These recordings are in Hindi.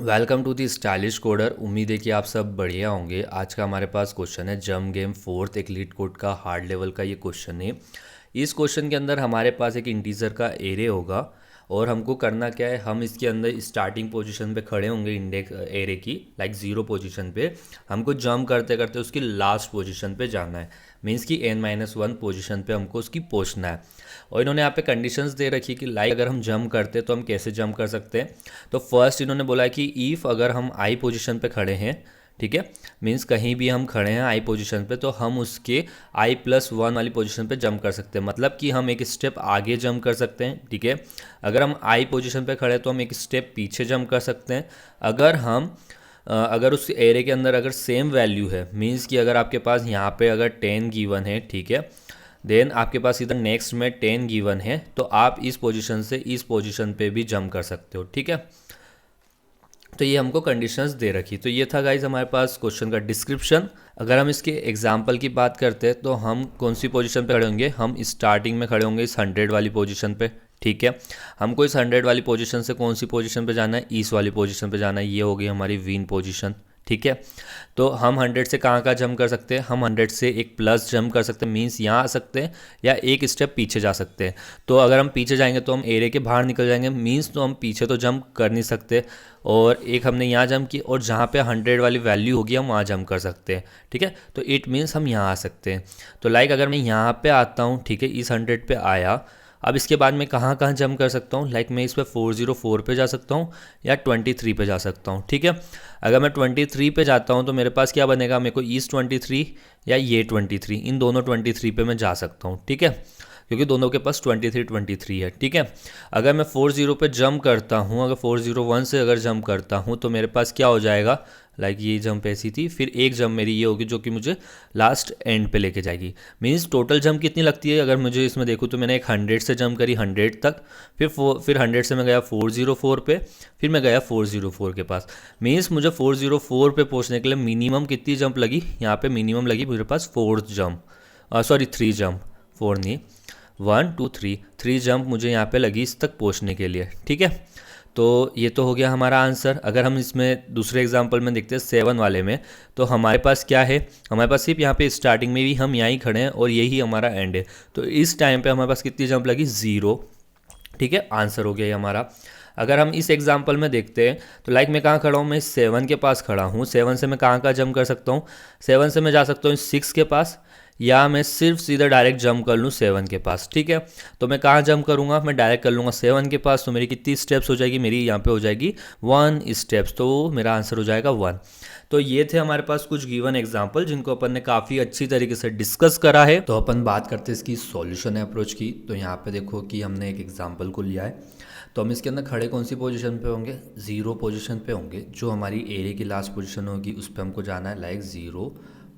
Welcome to the stylish coder. उम्मीद है कि आप सब बढ़िया होंगे। आज का हमारे पास क्वेश्चन है जम गेम फोर्थ एक लीड कोड का हार्ड लेवल का ये क्वेश्चन है। इस क्वेश्चन के अंदर हमारे पास एक इंटीजर का एरे होगा और हमको करना क्या है, हम इसके अंदर स्टार्टिंग पोजीशन पे खड़े होंगे इंडेक्स एरे की लाइक ज़ीरो पोजीशन पे। हमको जंप करते करते उसकी लास्ट पोजीशन पे जाना है, मीन्स कि n-1 पोजीशन पे हमको उसकी पहुंचना है। और इन्होंने यहाँ पे कंडीशंस दे रखी कि लाइक अगर हम जंप करते तो हम कैसे जंप कर सकते हैं। तो फर्स्ट इन्होंने बोला है कि इफ़ अगर हम आई पोजीशन पे खड़े हैं, ठीक है, मीन्स कहीं भी हम खड़े हैं आई पोजीशन पे, तो हम उसके i+1 वाली पोजीशन पे जंप कर सकते हैं। मतलब कि हम एक स्टेप आगे जंप कर सकते हैं, ठीक है। अगर हम आई पोजीशन पे खड़े हैं तो हम एक स्टेप पीछे जंप कर सकते हैं। अगर उस एरे के अंदर अगर सेम वैल्यू है, मीन्स कि अगर आपके पास यहाँ पे अगर 10 गिवन है, ठीक है, देन आपके पास इधर नेक्स्ट में 10 गिवन है, तो आप इस पोजीशन से इस पोजीशन पे भी जंप कर सकते हो, ठीक है। तो ये हमको कंडीशंस दे रखी। तो ये था गाइज हमारे पास क्वेश्चन का डिस्क्रिप्शन। अगर हम इसके एग्जाम्पल की बात करते हैं तो हम कौन सी पोजीशन पे खड़े होंगे, हम स्टार्टिंग में खड़े होंगे इस 100 वाली पोजीशन पे, ठीक है। हमको इस 100 वाली पोजीशन से कौन सी पोजीशन पे जाना है, इस वाली पोजीशन पे जाना है। ये हो गई हमारी विन पोजीशन, ठीक है। तो हम 100 से कहाँ कहाँ जंप कर सकते हैं, हम 100 से एक प्लस जंप कर सकते हैं, मीन्स यहाँ आ सकते हैं या एक स्टेप पीछे जा सकते हैं। तो अगर हम पीछे जाएंगे तो हम एरे के बाहर निकल जाएंगे, मीन्स तो हम पीछे तो जंप कर नहीं सकते। और एक हमने यहाँ जंप की और जहाँ पे 100 वाली वैल्यू होगी हम वहाँ जंप कर सकते हैं, ठीक है। तो इट मीन्स हम यहाँ आ सकते हैं। तो लाइक अगर मैं यहाँ पे आता हूँ, ठीक है, इस 100 पे आया, अब इसके बाद मैं कहाँ कहाँ जंप कर सकता हूँ, लाइक मैं इस पर 404 पे जा सकता हूँ या 23 पे जा सकता हूँ, ठीक है। अगर मैं 23 पे जाता हूँ तो मेरे पास क्या बनेगा, मेरे को ईस्ट 23 या ये 23, इन दोनों 23 पे मैं जा सकता हूँ, ठीक है, क्योंकि दोनों के पास 23 है, ठीक है। अगर मैं 40 पे जंप करता हूँ, अगर 401 से अगर जंप करता हूँ तो मेरे पास क्या हो जाएगा, लाइक ये जंप ऐसी थी, फिर एक जंप मेरी ये होगी जो कि मुझे लास्ट एंड पे लेके जाएगी। मीन्स टोटल जंप कितनी लगती है, अगर मुझे इसमें देखूँ तो मैंने एक 100 से जंप करी 100 तक, फिर 100 से मैं गया 404 पे, फिर मैं गया 404 के पास। मीन्स मुझे 404 पे पहुँचने के लिए मिनिमम कितनी जंप लगी, यहाँ पे मिनिमम लगी मेरे पास 4 जंप, सॉरी 3 जंप, 4 नहीं, 1 2 3, 3 जंप मुझे यहाँ पे लगी इस तक पहुँचने के लिए, ठीक है। तो ये तो हो गया हमारा आंसर। अगर हम इसमें दूसरे एग्जांपल में देखते हैं 7 वाले में, तो हमारे पास क्या है, हमारे पास सिर्फ यहाँ पे स्टार्टिंग में भी हम यहीं खड़े हैं और यही हमारा एंड है। तो इस टाइम पे हमारे पास कितनी जंप लगी, 0, ठीक है। आंसर हो गया ये हमारा। अगर हम इस एग्जाम्पल में देखते हैं तो लाइक मैं कहाँ खड़ा हूँ, मैं 7 के पास खड़ा हूँ। 7 से मैं कहाँ कहाँ जंप कर सकता हूँ, 7 से मैं जा सकता हूँ 6 के पास, या मैं सिर्फ सीधा डायरेक्ट जंप कर लूँ 7 के पास, ठीक है। तो मैं कहाँ जंप करूँगा, मैं डायरेक्ट कर लूँगा 7 के पास। तो मेरी कितनी स्टेप्स हो जाएगी, मेरी यहाँ पे हो जाएगी 1 स्टेप्स, तो मेरा आंसर हो जाएगा 1। तो ये थे हमारे पास कुछ गिवन एग्जाम्पल जिनको अपन ने काफ़ी अच्छी तरीके से डिस्कस करा है। तो अपन बात करते हैं इसकी सॉल्यूशन अप्रोच की। तो यहाँ पे देखो कि हमने एक एग्जाम्पल को लिया है, तो हम इसके अंदर खड़े कौन सी पोजीशन पे होंगे, 0 पोजीशन पे होंगे। जो हमारी एरे की लास्ट पोजीशन होगी उस पर हमको जाना है, लाइक 0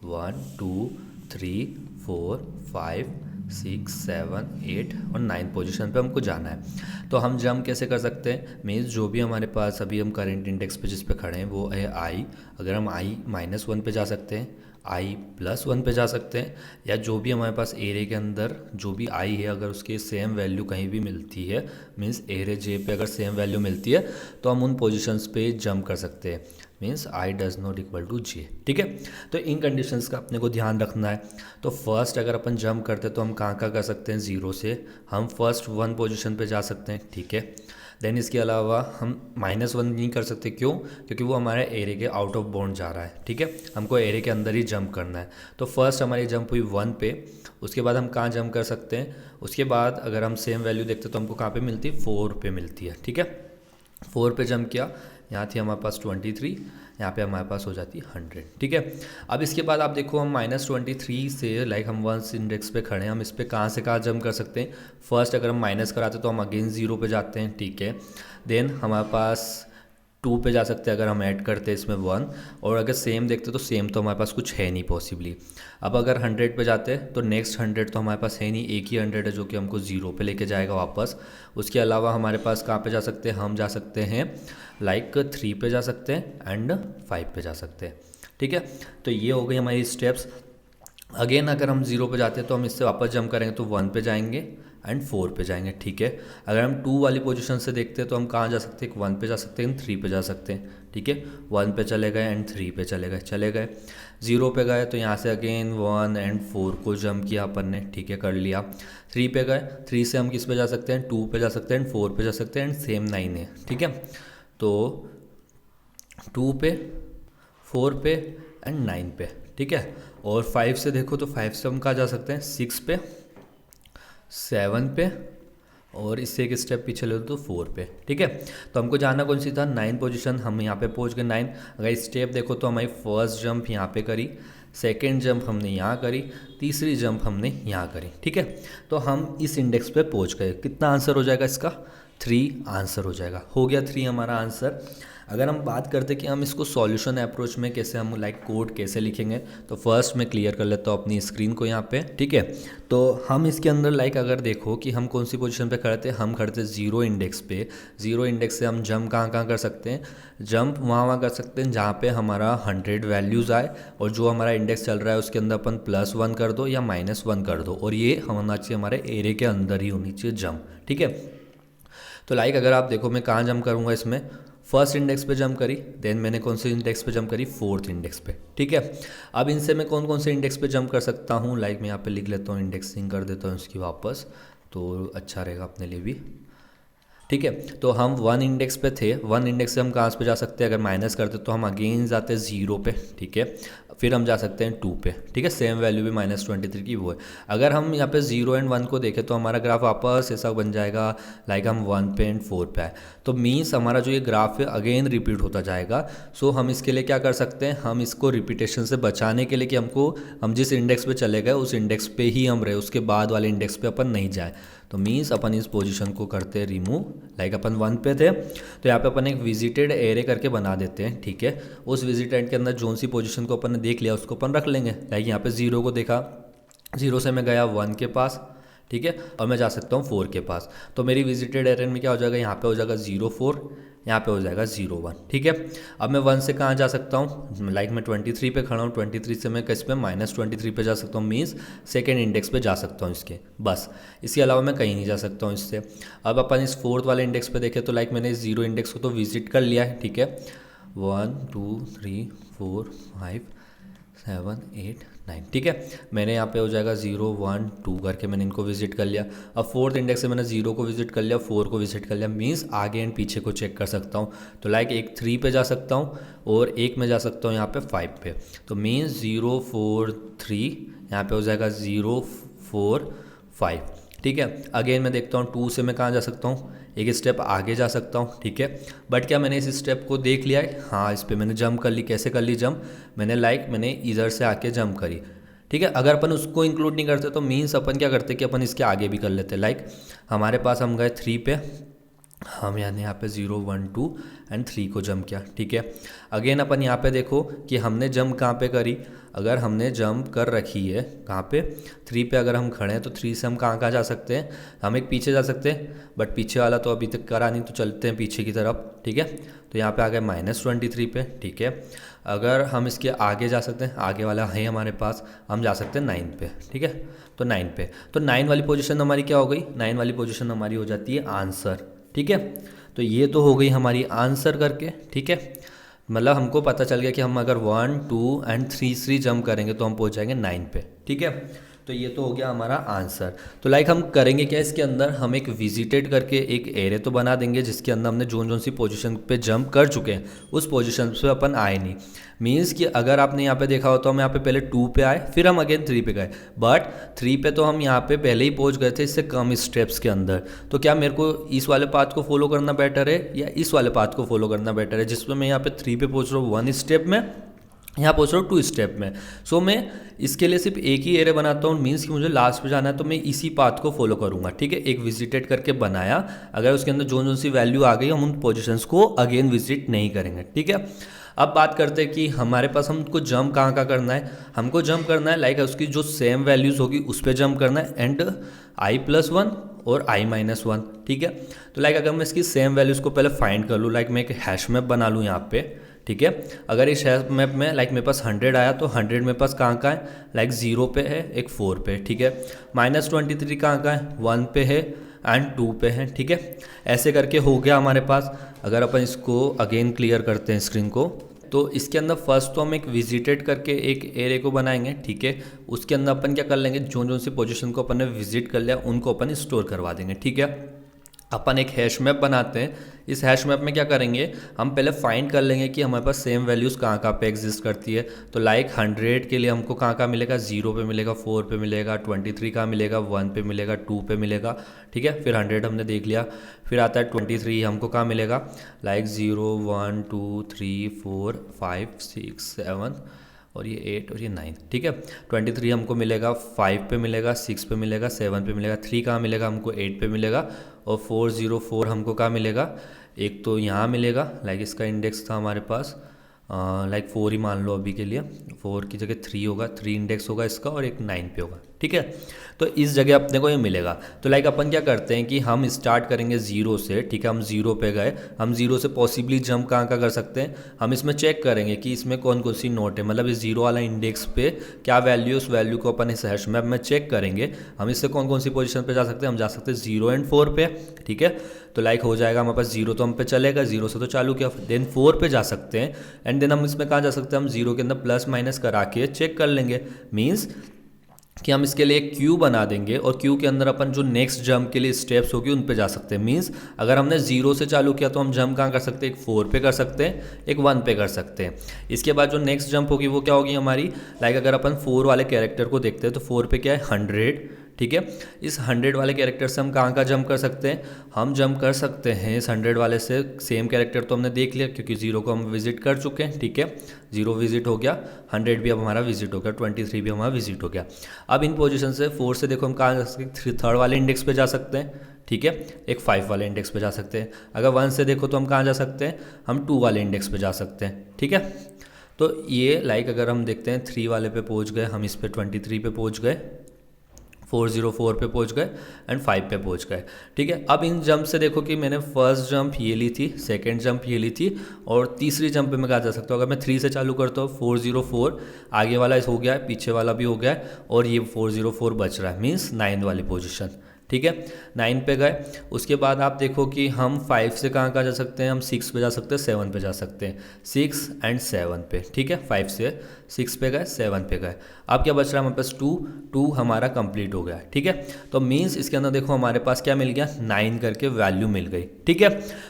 1 2 3 4 5 6 7 8 और 9 पोजीशन पे हमको जाना है। तो हम जंप कैसे कर सकते हैं, मीन्स जो भी हमारे पास अभी हम करंट इंडेक्स पे जिस पे खड़े हैं वो है आई। अगर हम i-1 पे जा सकते हैं, i+1 पे जा सकते हैं, या जो भी हमारे पास एरे के अंदर जो भी आई है अगर उसकी सेम वैल्यू कहीं भी मिलती है, मीन्स एरे जे पे अगर सेम वैल्यू मिलती है तो हम उन पोजीशंस पे जंप कर सकते हैं, means I does not equal to J, ठीक है। तो इन कंडीशंस का अपने को ध्यान रखना है। तो फर्स्ट अगर अपन जंप करते हैं तो हम कहाँ कहाँ कर सकते हैं, 0 से हम फर्स्ट 1 पोजीशन पे जा सकते हैं, ठीक है। देन इसके अलावा हम -1 नहीं कर सकते, क्यों, क्योंकि वो हमारे एरे के आउट ऑफ बाउंड जा रहा है, ठीक है। हमको एरे के अंदर ही जंप करना है। तो फर्स्ट हमारी जंप हुई 1 पे, उसके बाद हम कहाँ जंप कर सकते हैं, उसके बाद अगर हम सेम वैल्यू देखते तो हमको कहाँ पे मिलती है, 4 पे मिलती है, ठीक है। 4 पे जंप किया, यहाँ थी हमारे पास 23, यहाँ पे हमारे पास हो जाती है 100, ठीक है। अब इसके बाद आप देखो हम -23 से लाइक हम 1 इंडेक्स पे खड़े हैं, हम इस पे कहाँ से कहाँ जंप कर सकते हैं। फर्स्ट अगर हम माइनस कराते तो हम अगेन 0 पे जाते हैं, ठीक है। देन हमारे पास 2 पे जा सकते हैं अगर हम ऐड करते हैं इसमें 1, और अगर सेम देखते तो सेम तो हमारे पास कुछ है नहीं पॉसिबली। अब अगर 100 पे जाते हैं तो नेक्स्ट 100 तो हमारे पास है नहीं, एक ही 100 है जो कि हमको 0 पे लेके जाएगा वापस। उसके अलावा हमारे पास कहाँ पे जा सकते हैं, हम जा सकते हैं लाइक 3 पे जा सकते हैं एंड 5 पे जा सकते हैं, ठीक है। तो ये हो गई हमारी स्टेप्स। अगेन अगर हम 0 पे जाते हैं तो हम इससे वापस जंप करेंगे तो 1 पे जाएंगे एंड 4 पे जाएंगे, ठीक है। अगर हम 2 वाली पोजीशन से देखते हैं तो हम कहाँ जा सकते हैं, 1 पे जा सकते हैं, 3 पे जा सकते हैं, ठीक है। 1 पे चले गए एंड 3 पे चले गए 0 पे गए तो यहाँ से अगेन 1 एंड 4 को जंप किया अपन ने, ठीक है, कर लिया। 3 पे गए, 3 से हम किस पे जा सकते हैं, 2 पे जा सकते हैं एंड 4 पे जा सकते हैं एंड सेम 9 है, ठीक है। तो 2 पे, 4 पे एंड 9 पे, ठीक है। और 5 से देखो तो 5 से हम कहाँ जा सकते हैं, 6 पे, 7 पे और इससे एक स्टेप पीछे ले लो तो 4 पे, ठीक है। तो हमको जाना कौन सी था, 9 पोजीशन, हम यहाँ पे पहुँच गए 9। अगर स्टेप देखो तो हमारी फर्स्ट जंप यहाँ पे करी, सेकेंड जंप हमने यहाँ करी, तीसरी जंप हमने यहाँ करी, ठीक है। तो हम इस इंडेक्स पे पहुँच गए। कितना आंसर हो जाएगा इसका, 3 आंसर हो जाएगा। हो गया 3 हमारा आंसर। अगर हम बात करते कि हम इसको सॉल्यूशन अप्रोच में कैसे हम लाइक कोड कैसे लिखेंगे, तो फर्स्ट मैं क्लियर कर लेता हूँ अपनी स्क्रीन को यहाँ पे, ठीक है। तो हम इसके अंदर लाइक अगर देखो कि हम कौन सी पोजीशन पे खड़े थे, हम खड़े थे 0 इंडेक्स पे। 0 इंडेक्स से हम जंप कहाँ कर सकते हैं, जंप वहाँ कर सकते हैं जहाँ पे हमारा 100 वैल्यूज़ आए और जो हमारा इंडेक्स चल रहा है उसके अंदर अपन +1 कर दो या -1 कर दो, और ये होना चाहिए हमारे एरे के अंदर ही होनी चाहिए जंप, ठीक है। तो लाइक अगर आप देखो मैं कहाँ जंप करूँगा, इसमें फर्स्ट इंडेक्स पे जंप करी, देन मैंने कौन से इंडेक्स पे जंप करी, 4th इंडेक्स पे, ठीक है। अब इनसे मैं कौन कौन से इंडेक्स पे जंप कर सकता हूँ, लाइक मैं यहाँ पे लिख लेता हूँ, इंडेक्सिंग कर देता हूँ इसकी वापस, तो अच्छा रहेगा अपने लिए भी, ठीक है। तो हम 1 इंडेक्स पे थे, 1 इंडेक्स से हम कहाँ पे जा सकते हैं, अगर माइनस करते तो हम अगेन जाते हैं 0 पे, ठीक है। फिर हम जा सकते हैं 2 पे, ठीक है, सेम वैल्यू भी -23 की वो है। अगर हम यहाँ पे 0 एंड 1 को देखें तो हमारा ग्राफ वापस ऐसा बन जाएगा लाइक हम 1 पे एंड 4 पे आए, तो मीन्स हमारा जो ये ग्राफ है अगेन रिपीट होता जाएगा। सो हम इसके लिए क्या कर सकते हैं, हम इसको रिपीटेशन से बचाने के लिए कि हम जिस इंडेक्स पे चले गए उस इंडेक्स पे ही हम रहे, उसके बाद वाले इंडेक्स पे अपन नहीं जाए, तो मीन्स अपन इस पोजीशन को करते हैं रिमूव। लाइक अपन 1 पे थे तो यहाँ पे अपन एक विजिटेड एरे करके बना देते हैं, ठीक है। उस विजिटेड के अंदर जोन सी पोजीशन को अपन ने देख लिया उसको अपन रख लेंगे। लाइक यहाँ पे 0 को देखा, 0 से मैं गया 1 के पास, ठीक है, और मैं जा सकता हूँ 4 के पास, तो मेरी विजिटेड एरे में क्या हो जाएगा, यहाँ पे हो जाएगा 0 4, यहाँ पे हो जाएगा 0 1, ठीक है। अब मैं 1 से कहाँ जा सकता हूँ, लाइक मैं 23 पे खड़ा हूँ, 23 से मैं किस पे -23 पे जा सकता हूँ, मीन्स सेकेंड इंडेक्स पे जा सकता हूँ इसके, बस इसके अलावा मैं कहीं नहीं जा सकता हूँ इससे। अब अपन इस 4th वाले इंडेक्स पे देखें तो लाइक मैंने इस 0 इंडेक्स को तो विजिट कर लिया है, ठीक है, 1 2 3 4 5 7 8 9, ठीक है। मैंने यहाँ पे हो जाएगा 0 1 2 करके मैंने इनको विजिट कर लिया। अब 4th इंडेक्स से मैंने 0 को विजिट कर लिया, 4 को विजिट कर लिया, मीन्स आगे एंड पीछे को चेक कर सकता हूँ। तो लाइक एक 3 पे जा सकता हूँ और एक में जा सकता हूँ यहाँ पे 5 पे, तो मीन्स 0 4 3, यहाँ पे हो जाएगा 0 4 5, ठीक है। अगेन मैं देखता हूँ 2 से मैं कहाँ जा सकता हूँ, एक स्टेप आगे जा सकता हूँ, ठीक है। बट क्या मैंने इस स्टेप को देख लिया है, हाँ इस पर मैंने जंप कर ली। कैसे कर ली जंप, मैंने इधर से आके जंप करी, ठीक है। अगर अपन उसको इंक्लूड नहीं करते तो मीन्स अपन क्या करते कि अपन इसके आगे भी कर लेते। लाइक हमारे पास हम गए 3 पे, हम यहाँ पे 0 1 2 एंड 3 को जंप किया, ठीक है। अगेन अपन यहाँ पे देखो कि हमने जंप कहाँ पे करी, अगर हमने जंप कर रखी है कहाँ पे, 3 पे अगर हम खड़े हैं तो 3 से हम कहाँ जा सकते हैं, हम एक पीछे जा सकते हैं, बट पीछे वाला तो अभी तक करा नहीं, तो चलते हैं पीछे की तरफ, ठीक है। तो यहाँ पे आ गए -23 पे, ठीक है। अगर हम इसके आगे जा सकते हैं, आगे वाला है हमारे पास, हम जा सकते हैं 9 पे, ठीक है। तो 9 पे, तो 9 वाली पोजीशन हमारी क्या हो गई, 9 वाली पोजीशन हमारी हो जाती है आंसर, ठीक है। तो ये तो हो गई हमारी आंसर करके, ठीक है। मतलब हमको पता चल गया कि हम अगर 1 2 एंड 3 जंप करेंगे तो हम पहुंच जाएंगे 9 पे, ठीक है। तो ये तो हो गया हमारा आंसर। तो लाइक हम करेंगे क्या, इसके अंदर हम एक विजिटेड करके एक एरे तो बना देंगे जिसके अंदर हमने जोन सी पोजीशन पे जंप कर चुके हैं उस पोजीशन पे अपन आए नहीं। मीन्स कि अगर आपने यहाँ पे देखा हो तो हम यहाँ पे पहले 2 पे आए, फिर हम अगेन 3 पे गए, बट 3 पे तो हम यहाँ पे पहले ही पहुँच गए थे इससे कम स्टेप्स के अंदर। तो क्या मेरे को इस वाले पाथ को फॉलो करना बेटर है या इस वाले पाथ को फॉलो करना बेटर है, जिसमें मैं यहाँ पे 3 पे पहुँच रहा हूँ 1 स्टेप में, यहाँ पहुँच रहा हूँ 2 स्टेप में। सो मैं इसके लिए सिर्फ एक ही एरे बनाता हूँ, मीन्स कि मुझे लास्ट पे जाना है तो मैं इसी पाथ को फॉलो करूँगा, ठीक है। एक विजिटेड करके बनाया, अगर उसके अंदर जोन सी वैल्यू आ गई हम उन पोजीशंस को अगेन विजिट नहीं करेंगे, ठीक है। अब बात करते हैं कि हमारे पास हमको जंप कहाँ करना है, हमको जंप करना है लाइक उसकी जो सेम वैल्यूज़ होगी उस पर जंप करना है एंड i+1 और i-1, ठीक है। तो लाइक अगर मैं इसकी सेम वैल्यूज़ को पहले फाइंड कर लूँ, लाइक मैं एक हैश मैप बना लूँ यहाँ पे, ठीक है। अगर इस हैश मैप में लाइक मेरे पास 100 आया तो 100 मेरे पास कहाँ का है, लाइक 0 पे है, एक 4 पे, ठीक है। -23 कहाँ का है, 1 पे है एंड 2 पे है, ठीक है। ऐसे करके हो गया हमारे पास। अगर अपन इसको अगेन क्लियर करते हैं स्क्रीन को, तो इसके अंदर फर्स्ट तो हम एक विजिटेड करके एक एरे को बनाएंगे, ठीक है। उसके अंदर अपन क्या कर लेंगे, जो जो सी पोजीशन को अपन ने विजिट कर लिया उनको अपन स्टोर करवा देंगे, ठीक है। अपन एक हैश मैप बनाते हैं। इस हैश मैप में क्या करेंगे, हम पहले फाइंड कर लेंगे कि हमारे पास सेम वैल्यूज़ कहाँ कहाँ पे एग्जिस्ट करती है। तो लाइक 100 के लिए हमको कहाँ कहाँ मिलेगा, 0 पे मिलेगा, 4 पे मिलेगा, 23 कहाँ मिलेगा, 1 पे मिलेगा, 2 पे मिलेगा, ठीक है। फिर 100 हमने देख लिया। फिर आता है 23, हमको कहाँ मिलेगा, लाइक 0 1 2 3 4 5 6 7 और ये 8 और ये 9, ठीक है। 23 हमको मिलेगा 5 पे मिलेगा, 6 पे मिलेगा, 7 पे मिलेगा, 3 कहाँ मिलेगा हमको, 8 पे मिलेगा, और 404 हमको कहाँ मिलेगा, एक तो यहाँ मिलेगा, लाइक इसका इंडेक्स था हमारे पास लाइक 4 ही मान लो अभी के लिए, 4 की जगह 3 होगा, 3 इंडेक्स होगा इसका, और एक 9 पे होगा, ठीक है। तो इस जगह अपने को ये मिलेगा। तो लाइक अपन क्या करते हैं कि हम स्टार्ट करेंगे 0 से, ठीक है। हम 0 पे गए, हम 0 से पॉसिबली जंप कहाँ का कर सकते हैं, हम इसमें चेक करेंगे कि इसमें कौन कौन सी नोट है, मतलब इस 0 वाला इंडेक्स पे क्या वैल्यू, उस वैल्यू को अपन इस हैश मैप में चेक करेंगे। हम इससे कौन कौन सी पोजीशन पे जा सकते हैं, हम जा सकते हैं 0 एंड 4 पे, ठीक है। तो लाइक हो जाएगा हमारे पास 0 तो हम पे चलेगा, 0 से तो चालू किया, देन 4 पे जा सकते हैं, एंड देन हम इसमें कहाँ जा सकते हैं, हम 0 के अंदर प्लस माइनस करा के चेक कर लेंगे। मीन्स कि हम इसके लिए एक क्यू बना देंगे, और क्यू के अंदर अपन जो नेक्स्ट जंप के लिए स्टेप्स होगी उन पे जा सकते हैं। मींस अगर हमने 0 से चालू किया तो हम जंप कहाँ कर सकते हैं, एक 4 पे कर सकते हैं, एक 1 पे कर सकते हैं। इसके बाद जो नेक्स्ट जंप होगी वो क्या होगी हमारी, लाइक अगर अपन 4 वाले कैरेक्टर को देखते हैं तो 4 पे क्या है, 100, ठीक है। इस 100 वाले कैरेक्टर से हम कहाँ का जंप कर सकते हैं, हम जंप कर सकते हैं इस 100 वाले से, सेम कैरेक्टर तो हमने देख लिया क्योंकि 0 को हम विजिट कर चुके हैं, ठीक है। 0 विजिट हो गया, 100 भी अब हमारा विजिट हो गया, 23 भी हमारा विजिट हो गया। अब इन पोजीशन से 4 से देखो हम कहाँ जा सकते हैं, 3rd वाले इंडेक्स पे जा सकते हैं, ठीक है। एक 5 वाले इंडेक्स पे जा सकते हैं। अगर 1 से देखो तो हम कहाँ जा सकते हैं, हम 2 वाले इंडेक्स पे जा सकते हैं, ठीक है। तो ये लाइक अगर हम देखते हैं 3 वाले पे पहुँच गए, हम इस पे 23 पे पहुँच गए, 404 पे पहुंच गए एंड 5 पे पहुंच गए, ठीक है। अब इन जंप से देखो कि मैंने फर्स्ट जंप ये ली थी, सेकंड जंप ये ली थी, और तीसरी जंप पे मैं कहाँ जा सकता हूँ, अगर मैं 3 से चालू करता हूँ 404, आगे वाला हो गया है, पीछे वाला भी हो गया है, और ये 404 बच रहा है, मीन्स 9 वाली पोजिशन, ठीक है। 9 पे गए, उसके बाद आप देखो कि हम 5 से कहाँ कहाँ जा सकते हैं, हम 6 पे जा सकते हैं, 7 पे जा सकते हैं, 6 एंड 7 पे, ठीक है। 5 से 6 पे गए, 7 पे गए, अब क्या बच रहा है हमारे पास 2 हमारा कंप्लीट हो गया, ठीक है। तो मीन्स इसके अंदर देखो हमारे पास क्या मिल गया, 9 करके वैल्यू मिल गई, ठीक है।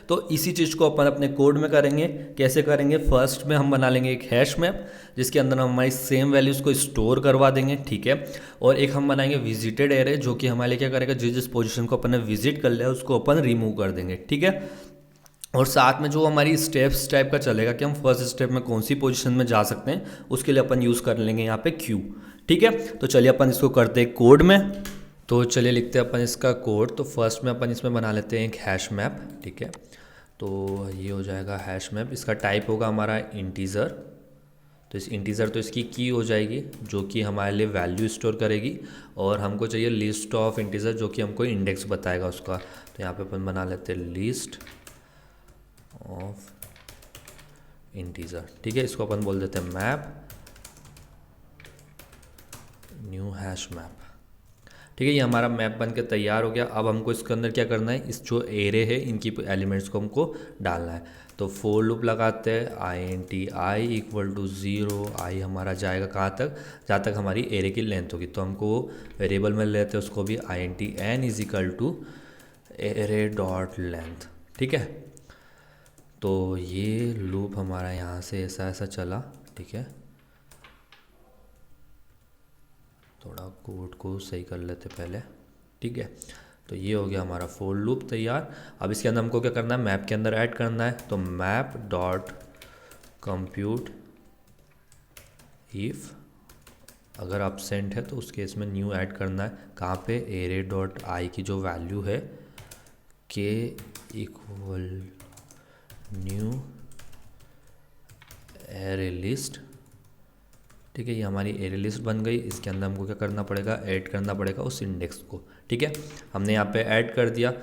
तो इसी चीज़ को अपन अपने कोड में करेंगे। कैसे करेंगे, फर्स्ट में हम बना लेंगे एक हैश मैप जिसके अंदर हम हमारी सेम वैल्यूज़ को स्टोर करवा देंगे, ठीक है। और एक हम बनाएंगे विजिटेड एरे जो कि हमारे लिए क्या करेगा, जिस पोजीशन को अपन ने विजिट कर लिया उसको अपन रिमूव कर देंगे, ठीक है। और साथ में जो हमारी स्टेप्स टाइप का चलेगा कि हम फर्स्ट स्टेप में कौन सी पोजीशन में जा सकते हैं, उसके लिए अपन यूज़ कर लेंगे यहाँ पे क्यू, ठीक है। तो चलिए अपन इसको करते हैं कोड में। तो चलिए लिखते हैं अपन इसका कोड। तो फर्स्ट में अपन इसमें बना लेते हैं एक हैश मैप, ठीक है। तो ये हो जाएगा हैश मैप, इसका टाइप होगा हमारा इंटीज़र। तो इस इंटीज़र तो इसकी की हो जाएगी जो कि हमारे लिए वैल्यू स्टोर करेगी, और हमको चाहिए लिस्ट ऑफ इंटीज़र जो कि हमको इंडेक्स बताएगा उसका। तो यहाँ पे अपन बना लेते हैं लिस्ट ऑफ इंटीज़र, ठीक है। इसको अपन बोल देते हैं मैप, न्यू हैश मैप, ठीक है। ये हमारा मैप बन के तैयार हो गया। अब हमको इसके अंदर क्या करना है, इस जो एरे है इनकी एलिमेंट्स को हमको डालना है। तो फोर लूप लगाते हैं, i इक्वल टू 0, आई हमारा जाएगा कहाँ तक, जहाँ तक हमारी एरे की लेंथ होगी। तो हमको वेरिएबल में लेते हैं उसको भी, n is equal to array dot length, ठीक है। तो ये लूप हमारा यहाँ से ऐसा ऐसा चला, ठीक है। थोड़ा कोड को सही कर लेते पहले, ठीक है। तो ये हो गया हमारा फोर लूप तैयार। अब इसके अंदर हमको क्या करना है, मैप के अंदर ऐड करना है। तो मैप डॉट कंप्यूट इफ़, अगर एब्सेंट है तो उस केस में न्यू ऐड करना है। कहाँ पे, एरे डॉट आई की जो वैल्यू है के इक्वल न्यू एरे लिस्ट, ठीक है। ये हमारी एरे लिस्ट बन गई। इसके अंदर हमको क्या करना पड़ेगा, ऐड करना पड़ेगा उस इंडेक्स को, ठीक है। हमने यहाँ पे ऐड कर दिया।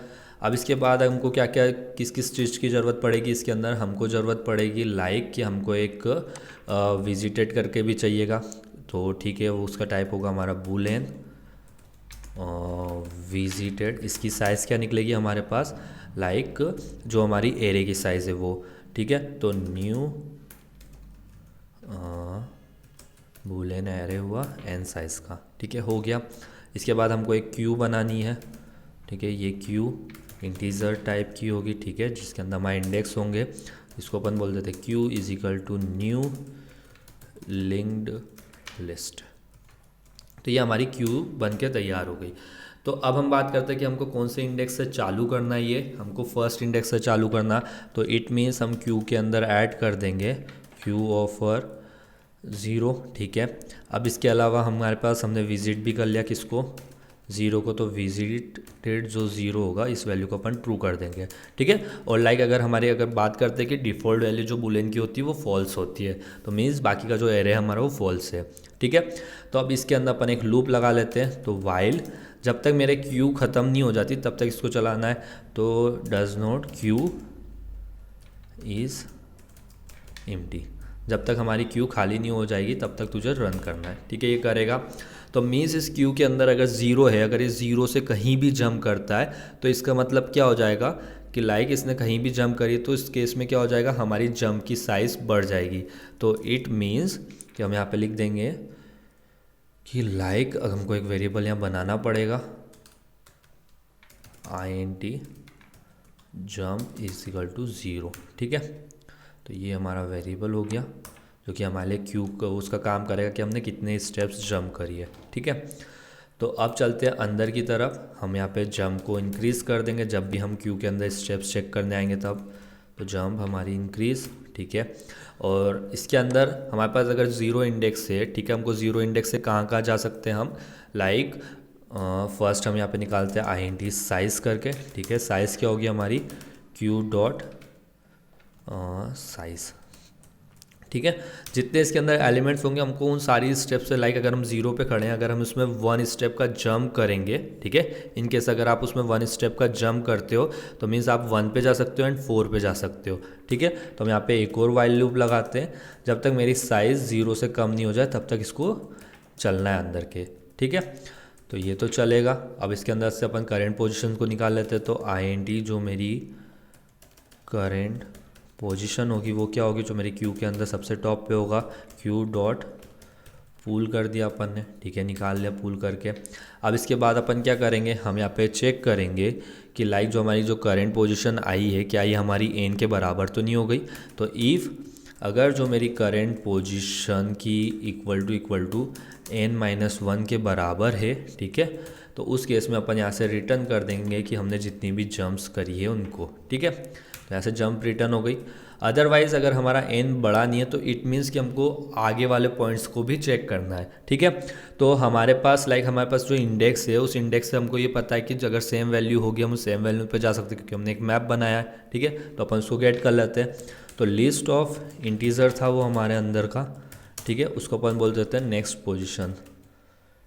अब इसके बाद हमको क्या क्या किस किस चीज़ की ज़रूरत पड़ेगी इसके अंदर, हमको ज़रूरत पड़ेगी लाइक कि हमको एक विजिटेड करके भी चाहिएगा, तो ठीक है वो उसका टाइप होगा हमारा बूलेन विजिटेड। इसकी साइज़ क्या निकलेगी हमारे पास, लाइक जो हमारी एरे की साइज़ है वो, ठीक है। तो न्यू बूलेन एरे हुआ n साइज़ का, ठीक है, हो गया। इसके बाद हमको एक क्यू बनानी है, ठीक है। ये क्यू इंटीजर टाइप की होगी, ठीक है, जिसके अंदर हमारे इंडेक्स होंगे। इसको अपन बोल देते हैं q is equal to new linked list. तो ये हमारी क्यू बन के तैयार हो गई। तो अब हम बात करते हैं कि हमको कौन से इंडेक्स से चालू करना है। ये हमको फर्स्ट इंडेक्स से चालू करना, तो इट मीन्स हम क्यू के अंदर ऐड कर देंगे क्यू ऑफर 0, ठीक है। अब इसके अलावा हमारे पास हमने विजिट भी कर लिया किसको, 0 को, तो विजिटेड जो 0 होगा इस वैल्यू को अपन ट्रू कर देंगे, ठीक है। और लाइक अगर बात करते हैं कि डिफ़ॉल्ट वैल्यू जो बुलियन की होती है वो फॉल्स होती है, तो मीन्स बाकी का जो एरे है हमारा वो फॉल्स है, ठीक है। तो अब इसके अंदर अपन एक लूप लगा लेते हैं। तो वाइल जब तक मेरे क्यू ख़त्म नहीं हो जाती तब तक इसको चलाना है। तो does not Q is empty, जब तक हमारी क्यू खाली नहीं हो जाएगी तब तक तुझे रन करना है, ठीक है। ये करेगा तो मीन्स इस क्यू के अंदर अगर 0 है, अगर इस 0 से कहीं भी जंप करता है तो इसका मतलब क्या हो जाएगा कि लाइक इसने कहीं भी जंप करी तो इस केस में क्या हो जाएगा, हमारी जंप की साइज़ बढ़ जाएगी। तो इट मीन्स कि हम यहाँ पे लिख देंगे कि लाइक हमको एक वेरिएबल यहाँ बनाना पड़ेगा, int jump is equal to 0, ठीक है। तो ये हमारा वेरिएबल हो गया जो कि हमारे लिए क्यू का उसका काम करेगा कि हमने कितने स्टेप्स जंप करी है, ठीक है। तो अब चलते हैं अंदर की तरफ। हम यहाँ पे जंप को इंक्रीज़ कर देंगे जब भी हम क्यू के अंदर स्टेप्स चेक करने आएंगे तब। तो जंप हमारी इंक्रीज़, ठीक है। और इसके अंदर हमारे पास अगर 0 इंडेक्स है, ठीक है, हमको 0 इंडेक्स से कहाँ कहाँ जा सकते हैं हम, लाइक फर्स्ट हम यहाँ पे निकालते हैं int साइज़ करके, ठीक है। साइज़ क्या होगी हमारी क्यू डॉट साइज़, ठीक है। जितने इसके अंदर एलिमेंट्स होंगे हमको उन सारी स्टेप से, लाइक अगर हम 0 पे खड़े हैं, अगर हम उसमें 1 स्टेप का जंप करेंगे, ठीक है, इन केस अगर आप उसमें 1 स्टेप का जंप करते हो तो मीन्स आप 1 पे जा सकते हो एंड 4 पे जा सकते हो, ठीक है। तो हम यहाँ पे एक और वाइल लूप लगाते हैं, जब तक मेरी साइज़ 0 से कम नहीं हो जाए तब तक इसको चलना है अंदर के, ठीक है। तो ये तो चलेगा। अब इसके अंदर से अपन करेंट पोजिशन को निकाल लेते हैं। तो int जो मेरी करेंट पोजीशन होगी वो क्या होगी, जो मेरी क्यू के अंदर सबसे टॉप पे होगा, क्यू डॉट पूल कर दिया अपन ने, ठीक है, निकाल लिया पूल करके। अब इसके बाद अपन क्या करेंगे, हम यहाँ पे चेक करेंगे कि लाइक जो हमारी जो करंट पोजीशन आई है क्या ये हमारी एन के बराबर तो नहीं हो गई। तो इफ़ अगर जो मेरी करंट पोजीशन की इक्वल टू n-1 के बराबर है, ठीक है, तो उस केस में अपन यहाँ से रिटर्न कर देंगे कि हमने जितनी भी जंप्स करी है उनको, ठीक है। तो ऐसे जंप रिटर्न हो गई। अदरवाइज़ अगर हमारा n बड़ा नहीं है तो इट मीन्स कि हमको आगे वाले पॉइंट्स को भी चेक करना है, ठीक है। तो हमारे पास हमारे पास जो इंडेक्स है उस इंडेक्स से हमको ये पता है कि अगर सेम वैल्यू होगी हम सेम वैल्यू पे जा सकते हैं क्योंकि हमने एक मैप बनाया है, ठीक है। तो अपन उसको गेट कर लेते हैं। तो लिस्ट ऑफ इंटीजर था वो हमारे अंदर का, ठीक है, उसको अपन बोल देते हैं नेक्स्ट पोजिशन,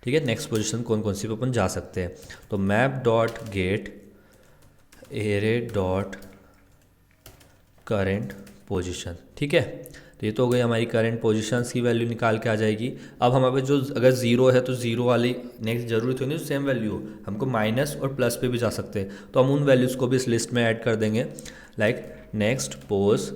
ठीक है। नेक्स्ट पोजिशन कौन कौन सी पे अपन जा सकते हैं। तो map dot gate array dot current position, ठीक है। तो ये तो हो गई हमारी करंट पोजीशंस की वैल्यू निकाल के आ जाएगी। अब हमारे पास जो अगर 0 है तो 0 वाली नेक्स्ट जरूरी तो नहीं सेम वैल्यू हो, हमको माइनस और प्लस पे भी जा सकते हैं। तो हम उन वैल्यूज़ को भी इस लिस्ट में ऐड कर देंगे, like next pose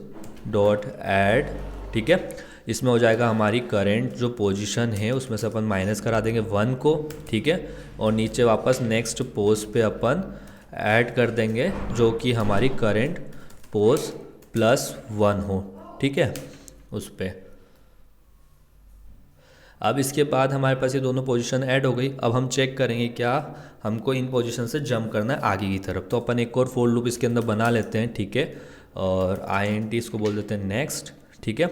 dot add, ठीक है। इसमें हो जाएगा हमारी करंट जो पोजीशन है उसमें से अपन माइनस करा देंगे 1 को, ठीक है, और नीचे वापस नेक्स्ट पोज पे अपन ऐड कर देंगे जो कि हमारी करंट पोज +1 हो, ठीक है, उस पर। अब इसके बाद हमारे पास ये दोनों पोजीशन ऐड हो गई। अब हम चेक करेंगे क्या हमको इन पोजीशन से जंप करना है आगे की तरफ। तो अपन एक और फोर लूप इसके अंदर बना लेते हैं, ठीक है, और int इसको बोल देते हैं नेक्स्ट, ठीक है।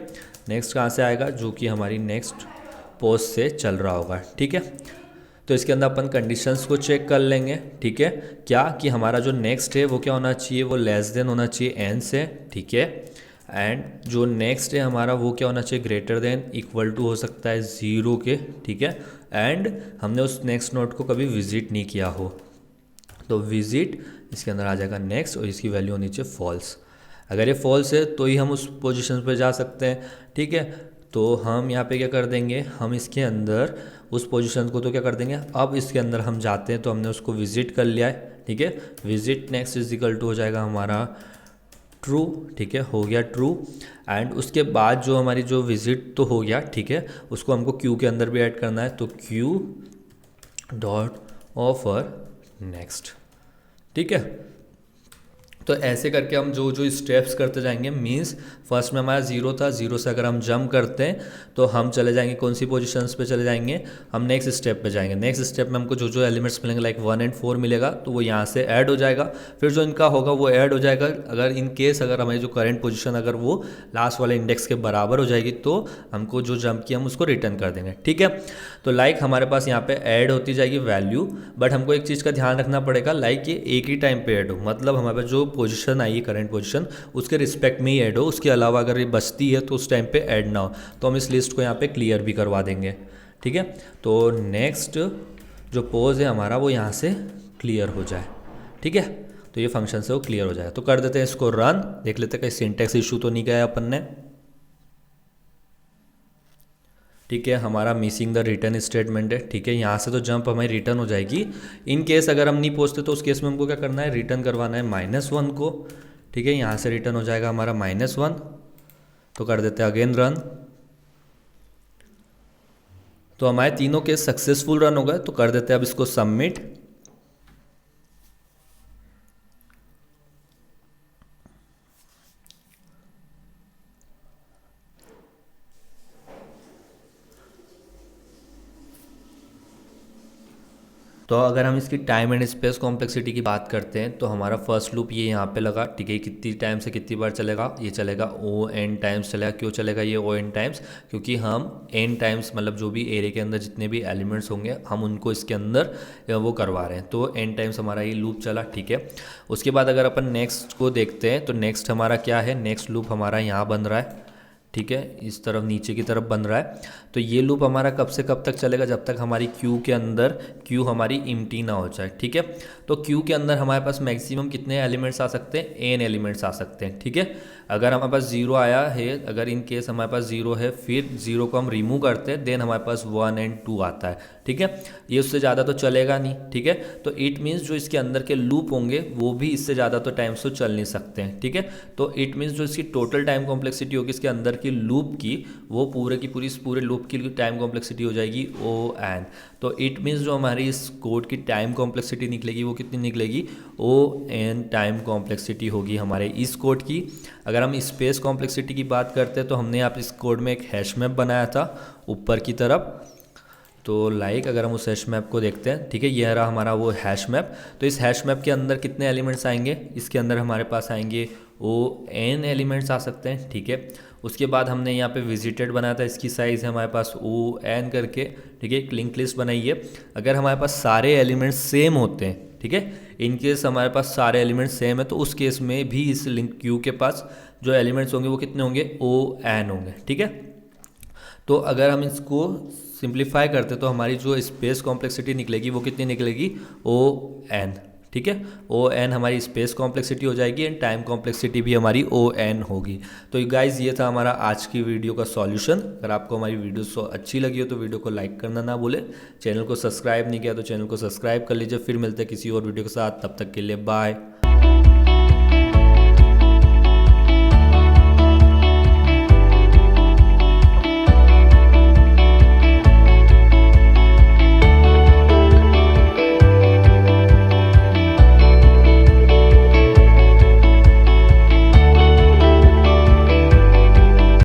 नेक्स्ट कहाँ से आएगा, जो कि हमारी नेक्स्ट पोस्ट से चल रहा होगा, ठीक है। तो इसके अंदर अपन कंडीशंस को चेक कर लेंगे, ठीक है, क्या कि हमारा जो नेक्स्ट है वो क्या होना चाहिए, वो लेस देन होना चाहिए n से, ठीक है। एंड जो नेक्स्ट है हमारा वो क्या होना चाहिए, ग्रेटर देन इक्वल टू हो सकता है 0 के, ठीक है। एंड हमने उस नेक्स्ट नोड को कभी विजिट नहीं किया हो, तो विजिट इसके अंदर आ जाएगा नेक्स्ट और इसकी वैल्यू होनी चाहिए फॉल्स। अगर ये फॉल्स है तो ही हम उस पोजीशन पे जा सकते हैं, ठीक है। तो हम यहाँ पे क्या कर देंगे, हम इसके अंदर उस पोजीशन को तो क्या कर देंगे, अब इसके अंदर हम जाते हैं तो हमने उसको विजिट कर लिया है, ठीक है। Visit next is equal to हो जाएगा हमारा ट्रू, ठीक है, हो गया ट्रू। एंड उसके बाद जो हमारी जो विजिट तो हो गया, ठीक है, उसको हमको क्यू के अंदर भी ऐड करना है, तो क्यू डॉट ऑफर नेक्स्ट, ठीक है। तो ऐसे करके हम जो जो स्टेप्स करते जाएंगे, मींस फर्स्ट में हमारा जीरो था, जीरो से अगर हम जंप करते हैं तो हम चले जाएंगे कौन सी पोजीशंस पे चले जाएंगे, हम नेक्स्ट स्टेप पे जाएंगे। नेक्स्ट स्टेप में हमको जो जो एलिमेंट्स मिलेंगे लाइक 1 और 4 मिलेगा तो वो यहाँ से ऐड हो जाएगा, फिर जो इनका होगा वो ऐड हो जाएगा। अगर इन केस अगर हमारी जो करंट पोजिशन अगर वो लास्ट वाले इंडेक्स के बराबर हो जाएगी तो हमको जो जंप किया हम उसको रिटर्न कर देंगे, ठीक है। तो लाइक हमारे पास यहाँ पे ऐड होती जाएगी वैल्यू, बट हमको एक चीज़ का ध्यान रखना पड़ेगा, लाइक ये एक ही टाइम पे ऐड हो, मतलब हमारे पास जो पोजीशन आई है करंट पोजीशन उसके रिस्पेक्ट में ही ऐड हो, उसके अलावा अगर ये बचती है तो उस टाइम पे ऐड ना हो। तो हम इस लिस्ट को यहाँ पे क्लियर भी करवा देंगे, ठीक है। तो नेक्स्ट जो पोज है हमारा वो यहाँ से क्लियर हो जाए, ठीक है। तो ये फंक्शन से वो क्लियर हो जाएगा। तो कर देते हैं इसको रन, देख लेते हैं कहीं सिंटैक्स इशू तो नहीं गया अपन ने, ठीक है। हमारा मिसिंग द रिटर्न स्टेटमेंट है, ठीक है। यहाँ से तो जंप हमारी रिटर्न हो जाएगी। इन केस अगर हम नहीं पहुँचते तो उस केस में हमको क्या करना है, रिटर्न करवाना है -1 को, ठीक है। यहाँ से रिटर्न हो जाएगा हमारा -1। तो कर देते हैं अगेन रन, तो हमारे तीनों केस सक्सेसफुल रन हो गए। तो कर देते हैं अब इसको सबमिट। तो अगर हम इसकी टाइम एंड स्पेस कॉम्प्लेक्सिटी की बात करते हैं तो हमारा फर्स्ट लूप ये यहाँ पे लगा, ठीक है। कितनी टाइम से कितनी बार चलेगा, ये चलेगा O(n) टाइम्स चलेगा। क्यों चलेगा ये O(n) टाइम्स, क्योंकि हम n टाइम्स मतलब जो भी एरे के अंदर जितने भी एलिमेंट्स होंगे हम उनको इसके अंदर वो करवा रहे हैं, तो n टाइम्स हमारा ये लूप चला, ठीक है। उसके बाद अगर अपन नेक्स्ट को देखते हैं तो नेक्स्ट हमारा क्या है, नेक्स्ट लूप हमारा यहाँ बन रहा है, ठीक है, इस तरफ नीचे की तरफ बन रहा है। तो ये लूप हमारा कब से कब तक चलेगा, जब तक हमारी क्यू के अंदर क्यू हमारी एम्प्टी ना हो जाए, ठीक है। तो क्यू के अंदर हमारे पास मैक्सिमम कितने एलिमेंट्स आ सकते हैं, n एलिमेंट्स आ सकते हैं, ठीक है। अगर हमारे पास 0 आया है, अगर इन केस हमारे पास 0 है, फिर 0 को हम रिमूव करते हैं, देन हमारे पास 1 और 2 आता है, ठीक है। ये उससे ज़्यादा तो चलेगा नहीं, ठीक है। तो इट मीन्स जो इसके अंदर के लूप होंगे वो भी इससे ज़्यादा तो टाइम्स तो चल नहीं सकते हैं, ठीक है। तो इट मीन्स जो इसकी टोटल टाइम कॉम्प्लेक्सिटी होगी इसके अंदर की लूप की, वो पूरे की पूरी इस पूरे लूप की टाइम कॉम्प्लेक्सिटी हो जाएगी O(n). तो इट मीन्स जो हमारी इस कोड की टाइम कॉम्प्लेक्सिटी निकलेगी वो कितनी निकलेगी, O(n) टाइम कॉम्प्लेक्सिटी होगी हमारे इस कोड की। अगर हम स्पेस कॉम्प्लेक्सिटी की बात करते हैं तो हमने यहाँ पे इस कोड में एक हैश मैप बनाया था ऊपर की तरफ। तो लाइक अगर हम उस हैश मैप को देखते हैं, ठीक है, यह रहा हमारा वो हैश मैप। तो इस हैश मैप के अंदर कितने एलिमेंट्स आएंगे, इसके अंदर हमारे पास आएंगे O(n) एलिमेंट्स आ सकते हैं, ठीक है। उसके बाद हमने यहाँ पे विजिटेड बनाया था, इसकी साइज़ है हमारे पास O(n) करके, ठीक है। एक लिंक लिस्ट बनाइए। अगर हमारे पास सारे एलिमेंट्स सेम होते हैं, ठीक है, इन केस हमारे पास सारे एलिमेंट्स सेम है तो उस केस में भी इस लिंक क्यू के पास जो एलिमेंट्स होंगे वो कितने होंगे, O(n) होंगे, ठीक है। तो अगर हम इसको सिंप्लीफाई करते तो हमारी जो स्पेस कॉम्प्लेक्सिटी निकलेगी वो कितनी निकलेगी, O(n), ठीक है। O(n) हमारी स्पेस कॉम्प्लेक्सिटी हो जाएगी एंड टाइम कॉम्प्लेक्सिटी भी हमारी O(n) होगी। तो गाइज ये था हमारा आज की वीडियो का सॉल्यूशन। अगर आपको हमारी वीडियो अच्छी लगी हो तो वीडियो को लाइक करना ना भूले। चैनल को सब्सक्राइब नहीं किया तो चैनल को सब्सक्राइब कर लीजिए। फिर मिलते हैं किसी और वीडियो के साथ, तब तक के लिए बाय।